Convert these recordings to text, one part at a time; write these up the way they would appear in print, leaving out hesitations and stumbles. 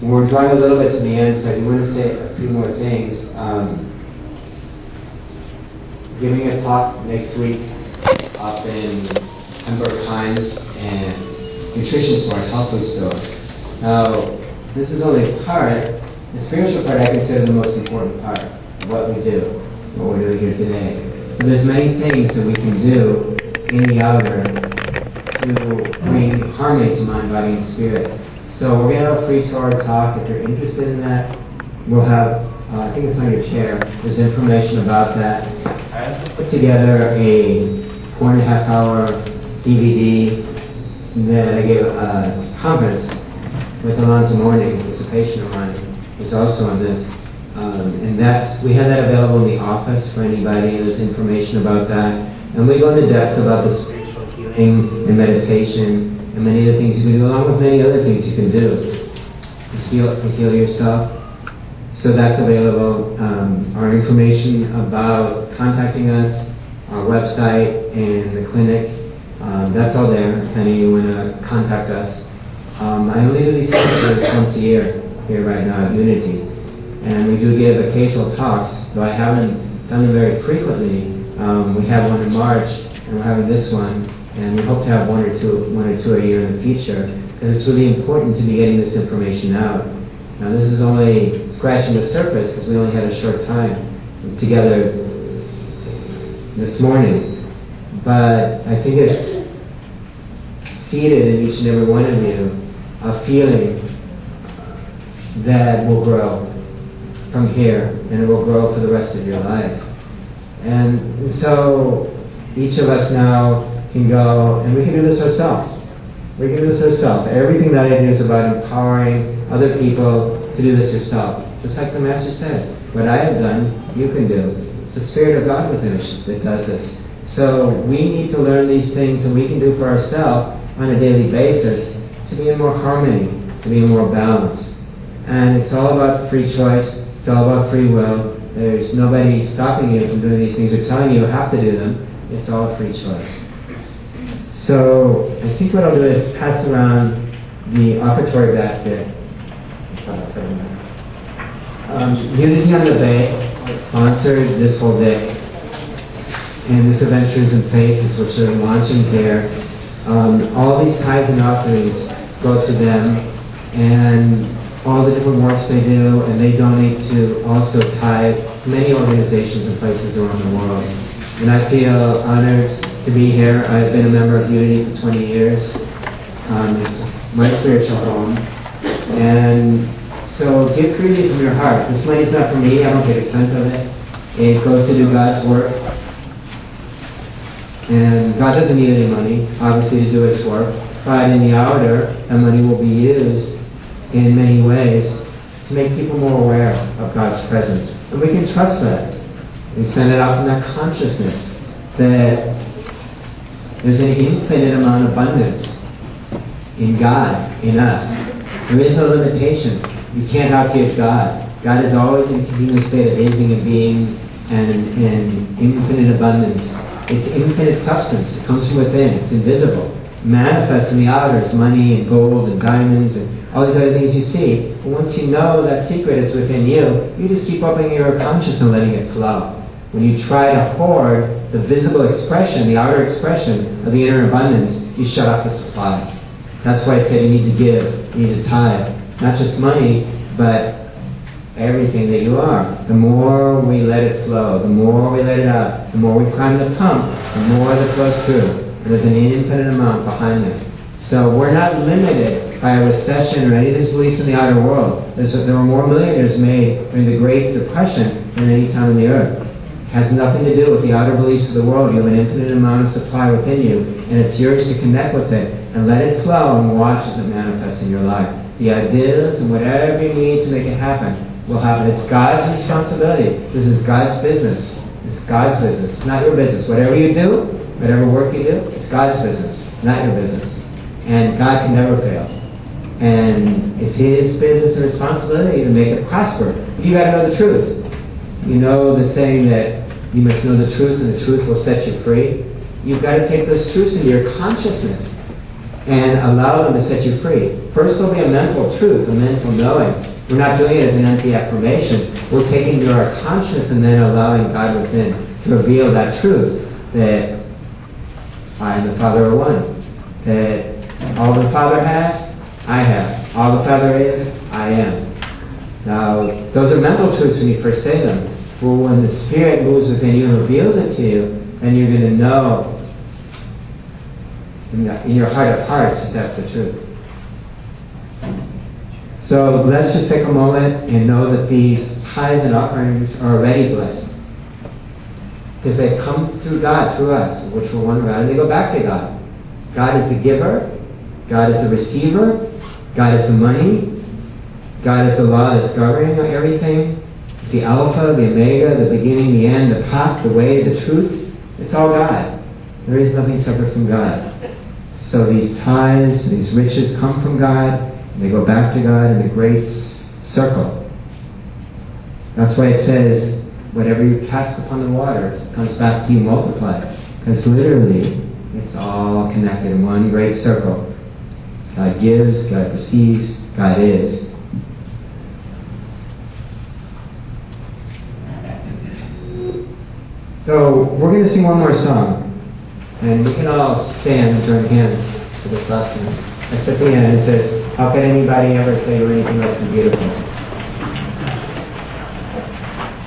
We're drawing a little bit to the end, so I do want to say a few more things. Giving a talk next week up in Pembroke Pines and nutrition store, health food store. Now, this is only a part. The spiritual part I consider the most important part of what we do, what we're doing here today. But there's many things that we can do in the outer to bring harmony to mind, body, and spirit. So we're going to have a free tour talk. If you're interested in that, we'll have, I think it's on your chair, there's information about that. I also put together a 4.5 hour DVD that I gave a conference with Alonzo Morning, who's a patient of mine, who's also on this. And we have that available in the office for anybody. There's information about that. And we go into depth about the spiritual healing and meditation and many other things you can do, along with many other things you can do to heal yourself. So that's available. Our information about contacting us, our website, and the clinic, that's all there if any of you want to contact us. I only do these lectures once a year here right now at Unity. And we do give occasional talks, though I haven't done them very frequently. We have one in March, and we're having this one. And we hope to have one or two a year in the future, because it's really important to be getting this information out. Now, this is only scratching the surface, because we only had a short time together this morning. But I think it's seated in each and every one of you a feeling that will grow from here, and it will grow for the rest of your life. And so each of us now can go, and we can do this ourselves. We can do this ourselves. Everything that I do is about empowering other people to do this yourself. Just like the Master said, what I have done, you can do. It's the Spirit of God within us that does this. So we need to learn these things that we can do for ourselves on a daily basis to be in more harmony, to be in more balance. And it's all about free choice. It's all about free will. There's nobody stopping you from doing these things or telling you have to do them. It's all free choice. So I think what I'll do is pass around the offertory basket. Unity on the Bay sponsored this whole day. And this Adventures in Faith is what they're launching here. All these tithes and offerings go to them, and all the different works they do, and they donate to also tithe to many organizations and places around the world. And I feel honored to be here. I've been a member of Unity for 20 years. It's my spiritual home. And so give freely from your heart. This money's not for me. I don't get a cent of it. It goes to do God's work. And God doesn't need any money, obviously, to do His work. But in the outer, that money will be used in many ways to make people more aware of God's presence. And we can trust that. We send it out from that consciousness that there's an infinite amount of abundance in God, in us. There is no limitation. You can't outgive God. God is always in a continuous state of raising and being and infinite abundance. It's infinite substance. It comes from within. It's invisible. It manifests in the outer as money and gold and diamonds and all these other things you see. But once you know that secret is within you, you just keep opening your conscious and letting it flow. When you try to hoard the visible expression, the outer expression of the inner abundance, you shut off the supply. That's why it said you need to give, you need to tithe. Not just money, but everything that you are. The more we let it flow, the more we let it out, the more we prime the pump, the more that flows through. And there's an infinite amount behind it. So we're not limited by a recession or any of these beliefs in the outer world. There were more millionaires made during the Great Depression than any time on the earth. It has nothing to do with the outer beliefs of the world. You have an infinite amount of supply within you, and it's yours to connect with it and let it flow and watch as it manifests in your life. The ideas and whatever you need to make it happen will happen. It's God's responsibility. This is God's business. It's God's business. It's not your business. Whatever you do, whatever work you do, it's God's business, not your business. And God can never fail. And it's His business and responsibility to make it prosper. But you got to know the truth. You know the saying that you must know the truth and the truth will set you free. You've got to take those truths into your consciousness and allow them to set you free. First there'll be a mental truth, a mental knowing. We're not doing it as an empty affirmation. We're taking to our consciousness and then allowing God within to reveal that truth, that I and the Father are one. That all the Father has, I have. All the Father is, I am. Now, those are mental truths when you first say them. Well, when the Spirit moves within you and reveals it to you, then you're going to know in your heart of hearts that that's the truth. So let's just take a moment and know that these tithes and offerings are already blessed. Because they come through God, through us, which we're one God, and they go back to God. God is the giver. God is the receiver. God is the money. God is the law that's governing everything. It's the Alpha, the Omega, the beginning, the end, the path, the way, the truth. It's all God. There is nothing separate from God. So these tithes, these riches come from God, and they go back to God in a great circle. That's why it says, whatever you cast upon the waters comes back to you multiplied. Because literally, it's all connected in one great circle. God gives, God receives, God is. So we're going to sing one more song. And we can all stand and join hands for this last one. It's at the end. It says, how could anybody ever say you're anything less than beautiful?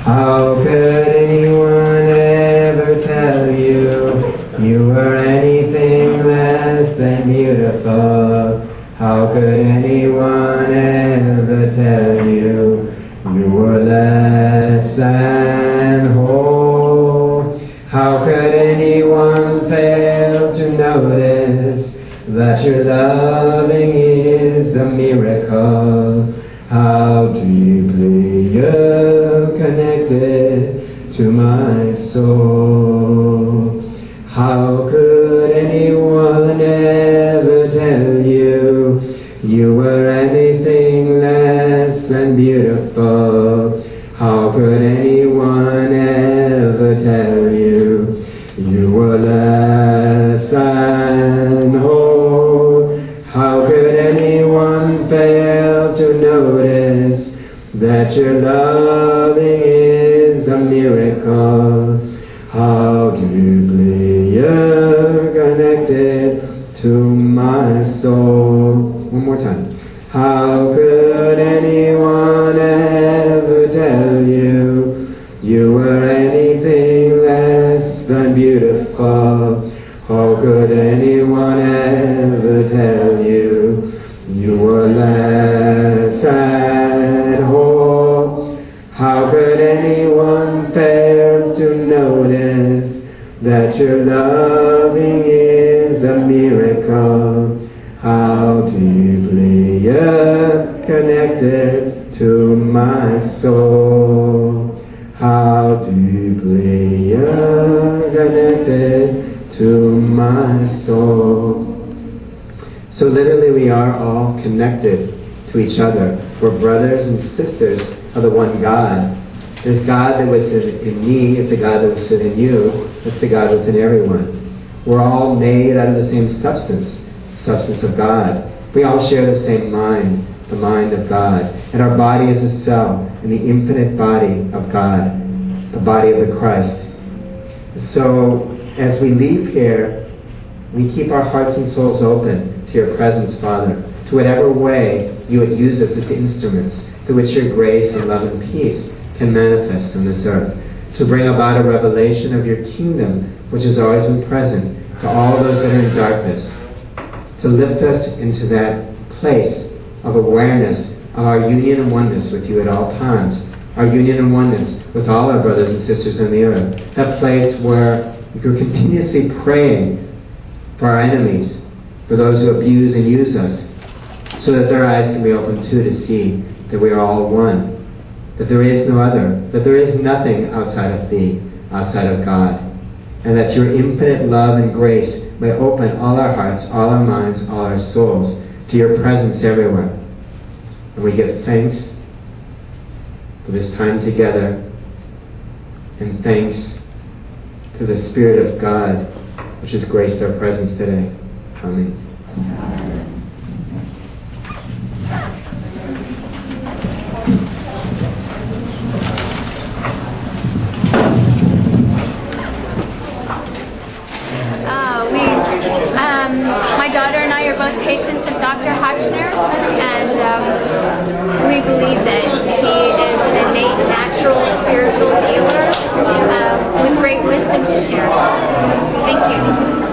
How could anyone ever tell you were anything less than beautiful? How could anyone ever tell you were less than whole? How could anyone fail to notice that your loving is a miracle? How deeply you're connected to my soul. How could anyone ever tell you were anything less than beautiful? How could anyone ever tell you were less than whole? How could anyone fail to notice that your loving is a miracle? How deeply you're connected to my soul. One more time. How could anyone ever tell you were anything less than beautiful? How could anyone ever tell you were less than whole? How could anyone fail to notice that your loving is a miracle? How deeply you're connected to my soul. How deeply you're connected to my soul. So literally we are all connected to each other. We're brothers and sisters of the one God. There's God that was in me, it's the God that was within you, it's the God within everyone. We're all made out of the same substance of God. We all share the same mind, the mind of God. And our body is a cell in the infinite body of God, the body of the Christ. So as we leave here, we keep our hearts and souls open to your presence, Father, to whatever way you would use us as instruments through which your grace and love and peace can manifest on this earth, to bring about a revelation of your kingdom, which has always been present to all those that are in darkness, to lift us into that place of awareness of our union and oneness with you at all times, our union and oneness with all our brothers and sisters on the earth, that place where we're continuously praying for our enemies, for those who abuse and use us, so that their eyes can be opened too to see that we are all one, that there is no other, that there is nothing outside of thee, outside of God, and that your infinite love and grace may open all our hearts, all our minds, all our souls to your presence everywhere. And we give thanks for this time together, and thanks to the Spirit of God which has graced our presence today. Amen. inspirations of Dr. Hotchner, and we believe that he is an innate, natural, spiritual healer with great wisdom to share. Thank you.